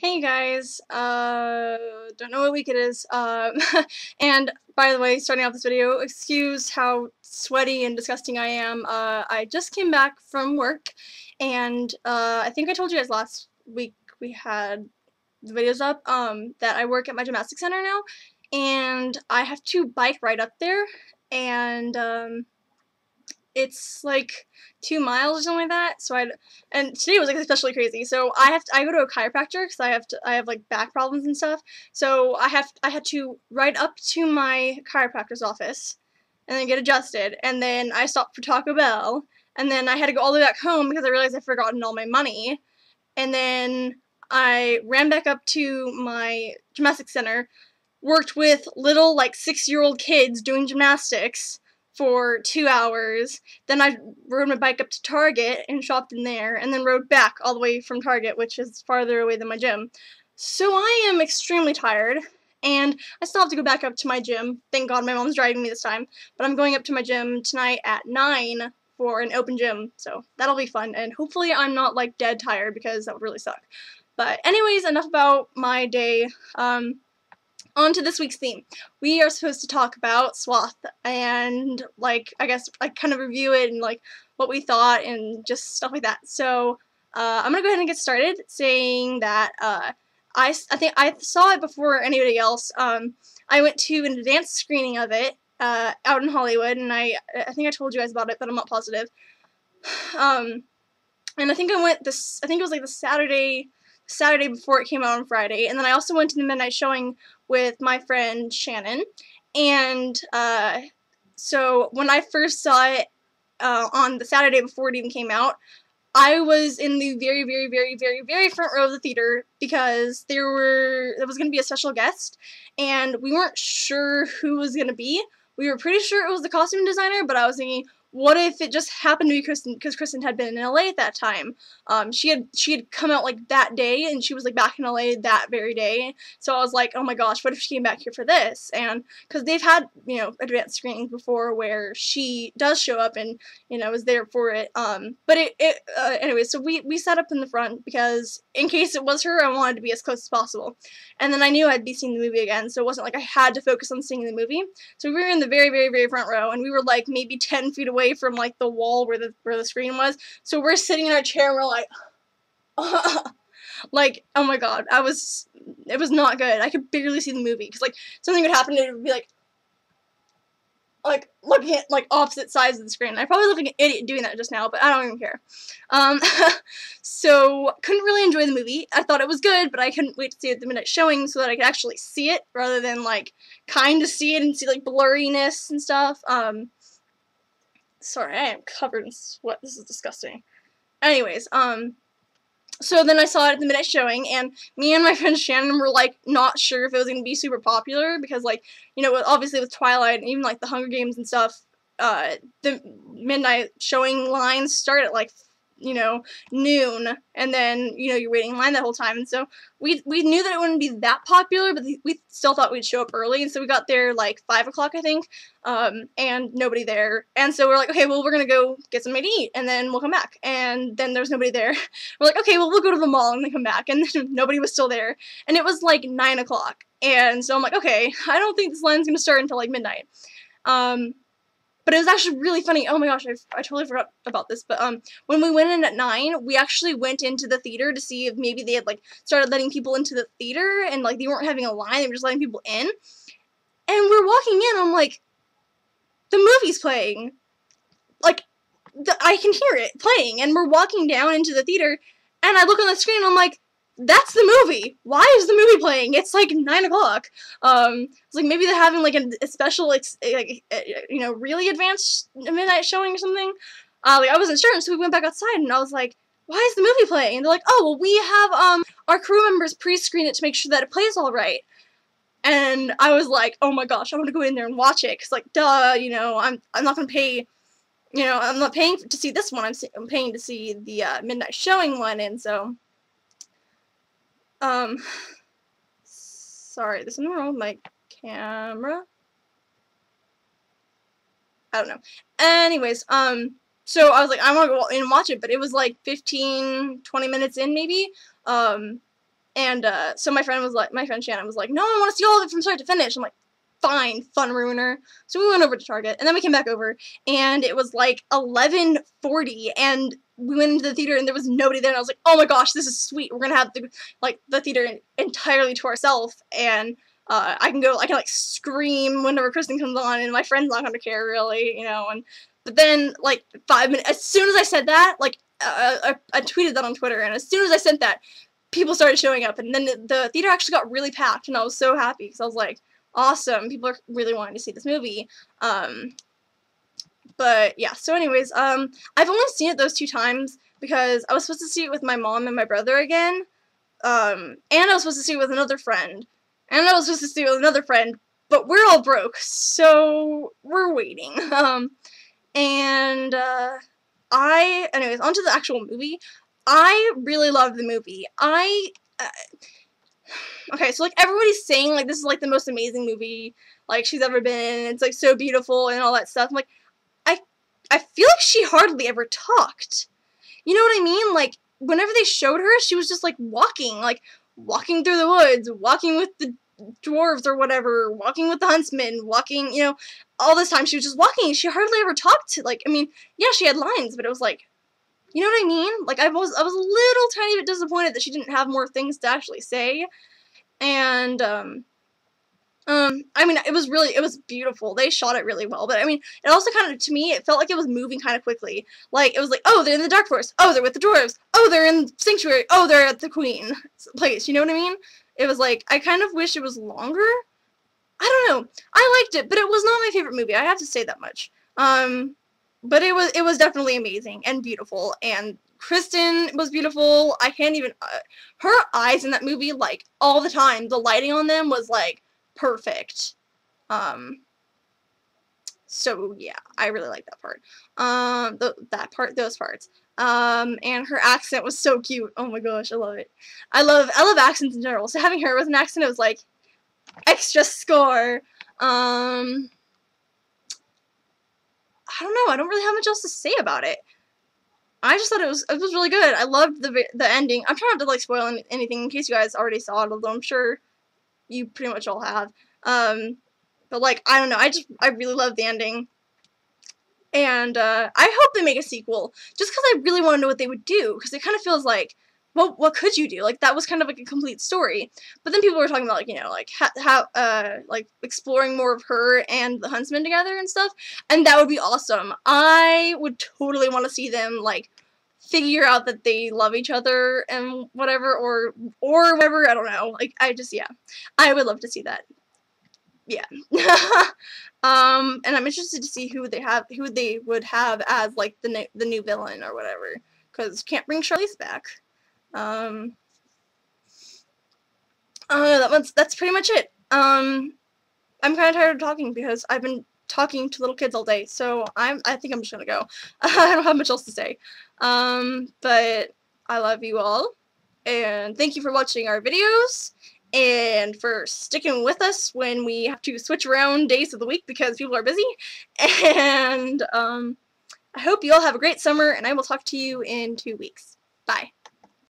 Hey guys, don't know what week it is, and by the way, starting off this video, excuse how sweaty and disgusting I am. I just came back from work, and I think I told you guys last week we had the videos up, that I work at my gymnastics center now, and I have to bike right up there, and it's like 2 miles or something like that. And today was like especially crazy. So I go to a chiropractor because I have like back problems and stuff. So I had to ride up to my chiropractor's office and then get adjusted. And then I stopped for Taco Bell. And then I had to go all the way back home because I realized I'd forgotten all my money. And then I ran back up to my gymnastics center, worked with little like 6-year-old kids doing gymnastics for 2 hours. Then I rode my bike up to Target and shopped in there, and then rode back all the way from Target, which is farther away than my gym. So I am extremely tired, and I still have to go back up to my gym. Thank God my mom's driving me this time. But I'm going up to my gym tonight at 9 for an open gym, so that'll be fun, and hopefully I'm not like dead tired because that would really suck. But anyways, enough about my day. On to this week's theme. We are supposed to talk about SWATH and, like, I guess, like, kind of review it and, like, what we thought and just stuff like that. So, I'm gonna go ahead and get started saying that, I think I saw it before anybody else. I went to an advanced screening of it, out in Hollywood, and I think I told you guys about it, but I'm not positive. And I think I think it was, like, the Saturday before it came out on Friday, and then I also went to the midnight showing with my friend Shannon, and so when I first saw it on the Saturday before it even came out, I was in the very, very, very, very, very front row of the theater because there was going to be a special guest, and we weren't sure who was going to be. We were pretty sure it was the costume designer, but I was thinking, what if it just happened to be Kristen, because Kristen had been in LA at that time. She had come out like that day, and she was like back in LA that very day. So I was like, oh my gosh, what if she came back here for this? And because they've had, you know, advanced screenings before where she does show up and, you know, is there for it. But anyway, so we sat up in the front because in case it was her, I wanted to be as close as possible. And then I knew I'd be seeing the movie again, so it wasn't like I had to focus on seeing the movie. So we were in the very, very, very front row, and we were like maybe 10 feet away from like the wall where the screen was. So we're sitting in our chair and we're like, like, oh my god, it was not good. I could barely see the movie because like something would happen and it would be like looking at like opposite sides of the screen. I probably look like an idiot doing that just now, but I don't even care. So couldn't really enjoy the movie. I thought it was good, but I couldn't wait to see it at the midnight showing so that I could actually see it rather than like kind of see it and see like blurriness and stuff. Sorry, I am covered in sweat. This is disgusting. Anyways, so then I saw it at the midnight showing, and me and my friend Shannon were, like, not sure if it was going to be super popular, because, like, you know, obviously with Twilight, and even, like, the Hunger Games and stuff, the midnight showing lines start at, like, you know, noon, and then, you know, you're waiting in line that whole time, and so we knew that it wouldn't be that popular, but we still thought we'd show up early, and so we got there, like, 5 o'clock, I think, and nobody there, and so we're like, okay, well, we're gonna go get something to eat, and then we'll come back, and then there was nobody there. We're like, okay, well, we'll go to the mall and then come back, and then nobody was still there, and it was, like, 9 o'clock, and so I'm like, okay, I don't think this line's gonna start until, like, midnight. But it was actually really funny. Oh my gosh, I totally forgot about this. But when we went in at 9, we actually went into the theater to see if maybe they had like started letting people into the theater and like they weren't having a line, they were just letting people in. And we're walking in, I'm like, the movie's playing. Like, I can hear it playing, and we're walking down into the theater, and I look on the screen, and I'm like, that's the movie. Why is the movie playing? It's like 9 o'clock. It's like maybe they're having like a special, like, you know, really advanced midnight showing or something. Like I wasn't sure, so we went back outside, and I was like, why is the movie playing? And they're like, oh, well, we have our crew members pre-screen it to make sure that it plays all right. And I was like, oh my gosh, I want to go in there and watch it, cause like, duh, you know, I'm not gonna pay. You know, I'm not paying to see this one. I'm paying to see the midnight showing one, and so. Sorry, there's something wrong with my camera. I don't know. Anyways, so I was like, I want to go in and watch it, but it was like 15, 20 minutes in maybe, And so my friend Shannon was like, no, I want to see all of it from start to finish. I'm like, fine, fun ruiner. So we went over to Target, and then we came back over, and it was like 11:40, and we went into the theater, and there was nobody there, and I was like, oh my gosh, this is sweet. We're gonna have the theater entirely to ourselves, and I can like scream whenever Kristen comes on, and my friend's not gonna care really, you know. And but then like 5 minutes, as soon as I said that, like I tweeted that on Twitter, and as soon as I sent that, people started showing up, and then the theater actually got really packed, and I was so happy because I was like, awesome, people are really wanting to see this movie. But yeah, so anyways, I've only seen it those 2 times because I was supposed to see it with my mom and my brother again, and I was supposed to see it with another friend, and I was supposed to see it with another friend, but we're all broke, so we're waiting. Anyways, onto the actual movie. I really loved the movie. Okay, so like everybody's saying like this is like the most amazing movie like she's ever been, and it's like so beautiful and all that stuff. I'm like, I feel like she hardly ever talked. You know what I mean? Like whenever they showed her, she was just like walking through the woods, walking with the dwarves or whatever, walking with the huntsmen, walking, you know, all this time she was just walking. She hardly ever talked to, like, I mean, yeah, she had lines, but it was like, you know what I mean? Like I was a little tiny bit disappointed that she didn't have more things to actually say. And I mean, it was beautiful. They shot it really well, but I mean, it also kind of, to me, it felt like it was moving kind of quickly. Like, it was like, oh, they're in the Dark Forest. Oh, they're with the dwarves. Oh, they're in Sanctuary. Oh, they're at the Queen place. You know what I mean? It was like, I kind of wish it was longer. I don't know. I liked it, but it was not my favorite movie. I have to say that much. But it was definitely amazing and beautiful, and Kristen was beautiful. I can't even, her eyes in that movie, like, all the time, the lighting on them was, like, perfect. So, yeah, I really like that part. Those parts. And her accent was so cute. Oh my gosh, I love it. I love accents in general, so having her with an accent, it was, like, extra score. I don't know, I don't really have much else to say about it. I just thought it was really good. I loved the ending. I'm trying not to like spoil anything in case you guys already saw it, although I'm sure you pretty much all have. But like, I don't know, I really loved the ending. And I hope they make a sequel, just because I really want to know what they would do, because it kind of feels like, well, what could you do? Like, that was kind of like a complete story. But then people were talking about, like, you know, like, like, exploring more of her and the huntsman together and stuff, and that would be awesome. I would totally want to see them, like, figure out that they love each other and whatever, or whatever, I don't know. Like, yeah. I would love to see that. Yeah. And I'm interested to see who they would have as, like, the new villain or whatever, because can't bring Charlize back. That's pretty much it. I'm kind of tired of talking because I've been talking to little kids all day, so I think I'm just gonna go. I don't have much else to say. But I love you all, and thank you for watching our videos, and for sticking with us when we have to switch around days of the week because people are busy. And I hope you all have a great summer, and I will talk to you in 2 weeks. Bye.